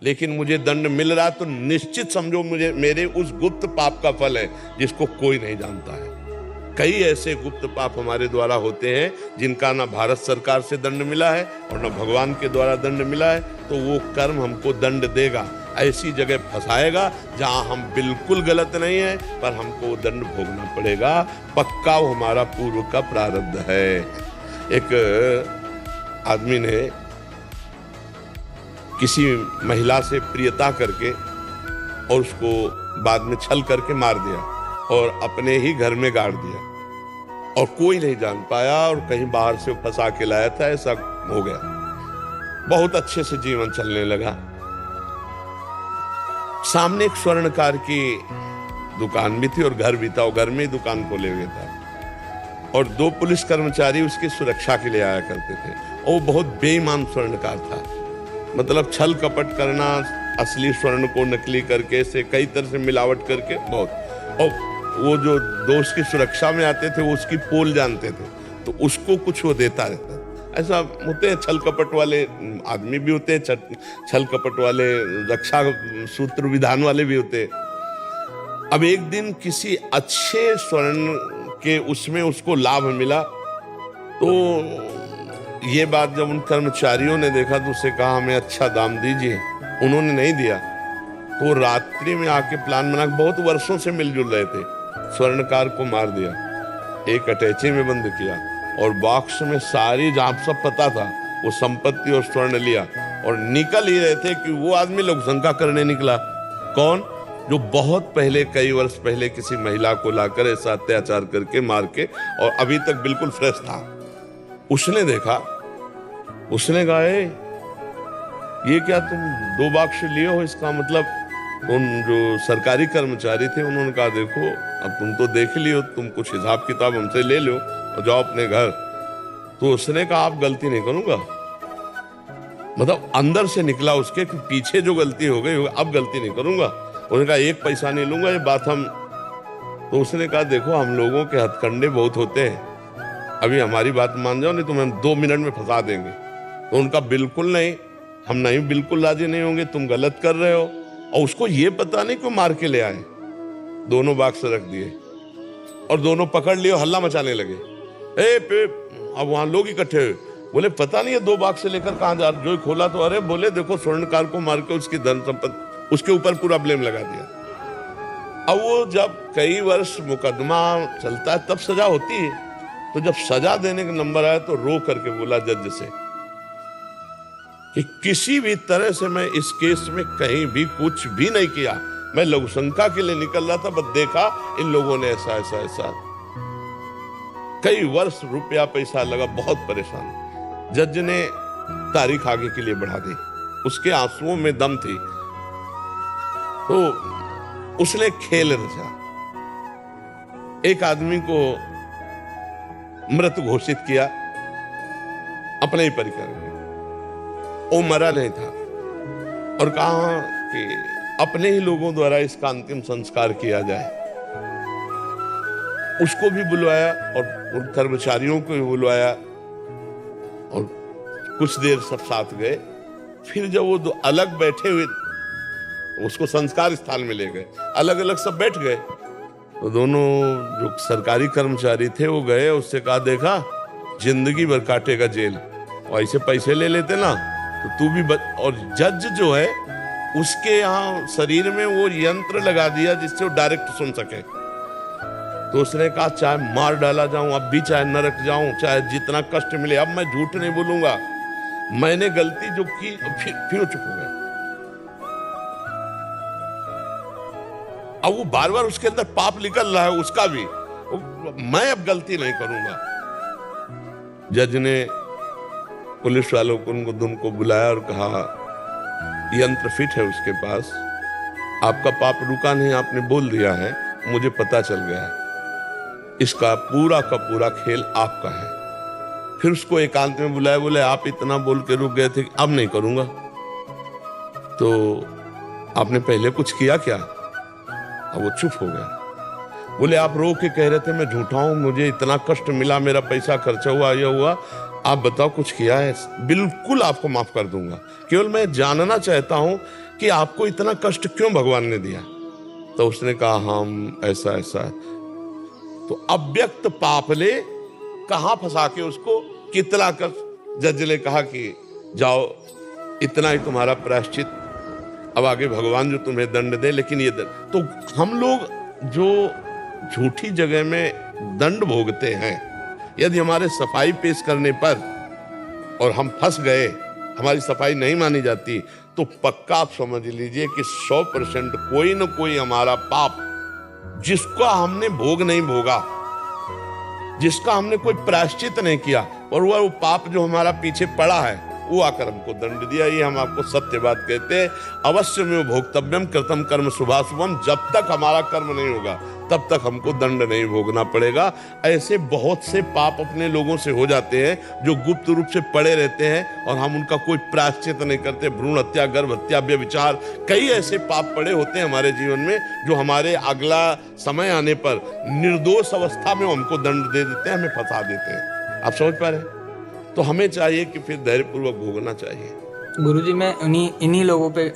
लेकिन मुझे दंड मिल रहा तो निश्चित समझो मुझे मेरे उस गुप्त पाप का फल है जिसको कोई नहीं जानता है। कई ऐसे गुप्त पाप हमारे द्वारा होते हैं जिनका ना भारत सरकार से दंड मिला है और ना भगवान के द्वारा दंड मिला है, तो वो कर्म हमको दंड देगा, ऐसी जगह फंसाएगा जहां हम बिल्कुल गलत नहीं है पर हमको दंड भोगना पड़ेगा। पक्का वो हमारा पूर्व का प्रारब्ध है। एक आदमी ने किसी महिला से प्रियता करके और उसको बाद में छल करके मार दिया और अपने ही घर में गाड़ दिया और कोई नहीं जान पाया और कहीं बाहर से फंसा के लाया था, ऐसा हो गया। बहुत अच्छे से जीवन चलने लगा। सामने एक स्वर्णकार की दुकान भी थी और घर भी था, और घर में ही दुकान खोले हुए था और 2 पुलिस कर्मचारी उसकी सुरक्षा के लिए आया करते थे। और वो बहुत बेईमान स्वर्णकार था, मतलब छल कपट करना, असली स्वर्ण को नकली करके से कई तरह से मिलावट करके बहुत। और वो जो दोस्त की सुरक्षा में आते थे वो उसकी पोल जानते थे, तो उसको कुछ वो देता रहता। ऐसा होते हैं छल कपट वाले आदमी भी होते हैं, छल कपट वाले रक्षा सूत्र विधान वाले भी होते हैं। अब एक दिन किसी अच्छे स्वर्ण के उसमें उसको लाभ मिला, तो ये बात जब उन कर्मचारियों ने देखा तो उससे कहा हमें अच्छा दाम दीजिए। उन्होंने नहीं दिया तो रात्रि में आके प्लान बना, बहुत वर्षों से मिलजुल रहे थे, स्वर्णकार को मार दिया, एक अटैची में बंद किया और बॉक्स में सारी, जहां सब पता था, वो संपत्ति और स्वर्ण लिया और निकल ही रहे थे कि वो आदमी लोकशंका करने निकला। कौन? जो बहुत पहले, कई वर्ष पहले किसी महिला को लाकर ऐसा अत्याचार करके मार के और अभी तक बिल्कुल फ्रेश था। उसने देखा, उसने कहा ये क्या तुम 2 बाक्स लिए हो? इसका मतलब उन जो सरकारी कर्मचारी थे उन्होंने कहा देखो अब तुम तो देख लियो, तुम कुछ हिसाब किताब हमसे ले लो और जाओ अपने घर। तो उसने कहा आप गलती नहीं करूंगा, मतलब अंदर से निकला उसके कि पीछे जो गलती हो गई अब गलती नहीं करूंगा। उन्होंने कहा 1 पैसा नहीं लूंगा, ये बात हम। तो उसने कहा देखो हम लोगों के हथकंडे बहुत होते हैं, अभी हमारी बात मान जाओ नहीं तो हम 2 मिनट में फंसा देंगे। तो उनका बिल्कुल नहीं, हम नहीं, बिल्कुल राजी नहीं होंगे, तुम गलत कर रहे हो। और उसको ये पता नहीं क्यों मार के ले आए। दोनों बाक्स रख दिए और दोनों पकड़ लिए, हल्ला मचाने लगे। अब वहां लोग इकट्ठे हुए, बोले पता नहीं है 2 बाक्स से लेकर कहां जा। जो खोला तो अरे बोले देखो स्वर्णकार को मार के उसकी धन संपत्ति, उसके ऊपर पूरा ब्लेम लगा दिया। अब वो जब कई वर्ष मुकदमा चलता है तब सजा होती है, तो जब सजा देने का नंबर आया तो रो करके बोला जज से कि किसी भी तरह से मैं इस केस में कहीं भी कुछ भी नहीं किया, मैं लघुशंका के लिए निकल रहा था, बस देखा इन लोगों ने ऐसा ऐसा ऐसा। कई वर्ष रुपया पैसा लगा, बहुत परेशान। जज ने तारीख आगे के लिए बढ़ा दी, उसके आंसुओं में दम थी। तो उसने खेल रचा, एक आदमी को मृत घोषित किया अपने ही परिकर में, वो मरा नहीं था, और कहा कि अपने ही लोगों द्वारा इसका अंतिम संस्कार किया जाए। उसको भी बुलवाया और उन कर्मचारियों को भी बुलवाया और कुछ देर सब साथ गए। फिर जब वो 2 अलग बैठे हुए, उसको संस्कार स्थान में ले गए, अलग अलग सब बैठ गए, तो दोनों जो सरकारी कर्मचारी थे वो गए, उससे कहा देखा जिंदगी भर काटेगा जेल, और ऐसे पैसे ले लेते ना तो तू भी और जज जो है उसके यहाँ शरीर में वो यंत्र लगा दिया जिससे वो डायरेक्ट सुन सके। तो उसने कहा चाहे मार डाला जाऊं अब भी, चाहे नरक जाऊं, चाहे जितना कष्ट मिले, अब मैं झूठ नहीं बोलूंगा, मैंने गलती जो की। फिर चुप हो गए। अब वो बार बार उसके अंदर पाप निकल रहा है उसका भी, मैं अब गलती नहीं करूंगा। जज ने पुलिस वालों को उनको बुलाया और कहा यंत्र फिट है उसके पास, आपका पाप रुका नहीं, आपने बोल दिया है, मुझे पता चल गया है, इसका पूरा का पूरा खेल आपका है। फिर उसको एकांत में बुलाया, बोले आप इतना बोल के रुक गए थे, अब नहीं करूंगा। तो आपने पहले कुछ किया क्या? अब वो चुप हो गया। बोले आप रो के कह रहे थे मैं झूठा हूं, मुझे इतना कष्ट मिला, मेरा पैसा खर्चा हुआ, यह हुआ, आप बताओ कुछ किया है? बिल्कुल आपको माफ कर दूंगा, केवल मैं जानना चाहता हूं कि आपको इतना कष्ट क्यों भगवान ने दिया। तो उसने कहा हम ऐसा ऐसा। तो अव्यक्त पाप ले कहां फंसा के उसको कितला कर जज ने कहा कि जाओ इतना ही तुम्हारा प्रायश्चित, अब आगे भगवान जो तुम्हें दंड दे, लेकिन ये दंड। तो हम लोग जो झूठी जगह में दंड भोगते हैं, यदि हमारे सफाई पेश करने पर और हम फंस गए, हमारी सफाई नहीं मानी जाती, तो पक्का आप समझ लीजिए कि 100% कोई न कोई हमारा पाप जिसका हमने भोग नहीं भोगा, जिसका हमने कोई प्रायश्चित नहीं किया, और वो पाप जो हमारा पीछे पड़ा है वो आकर हमको दंड दिया। ये हम आपको सत्य बात कहते हैं। अवश्य में भोक्तव्यम कृतम कर्म शुभाशुभम, जब तक हमारा कर्म नहीं होगा तब तक हमको दंड नहीं भोगना पड़ेगा। ऐसे बहुत से पाप अपने लोगों से हो जाते हैं जो गुप्त रूप से पड़े रहते हैं और हम उनका कोई प्रायश्चित नहीं करते। भ्रूण हत्या, गर्भ हत्या, व्यभिचार, कई ऐसे पाप पड़े होते हैं हमारे जीवन में जो हमारे अगला समय आने पर निर्दोष अवस्था में हमको दंड दे देते हैं, हमें फंसा देते हैं। आप समझ पा रहे हैं? तो हमें चाहिए कि फिर धैर्यपूर्वक भोगना चाहिए। गुरुजी, मैं इन्हीं लोगों पे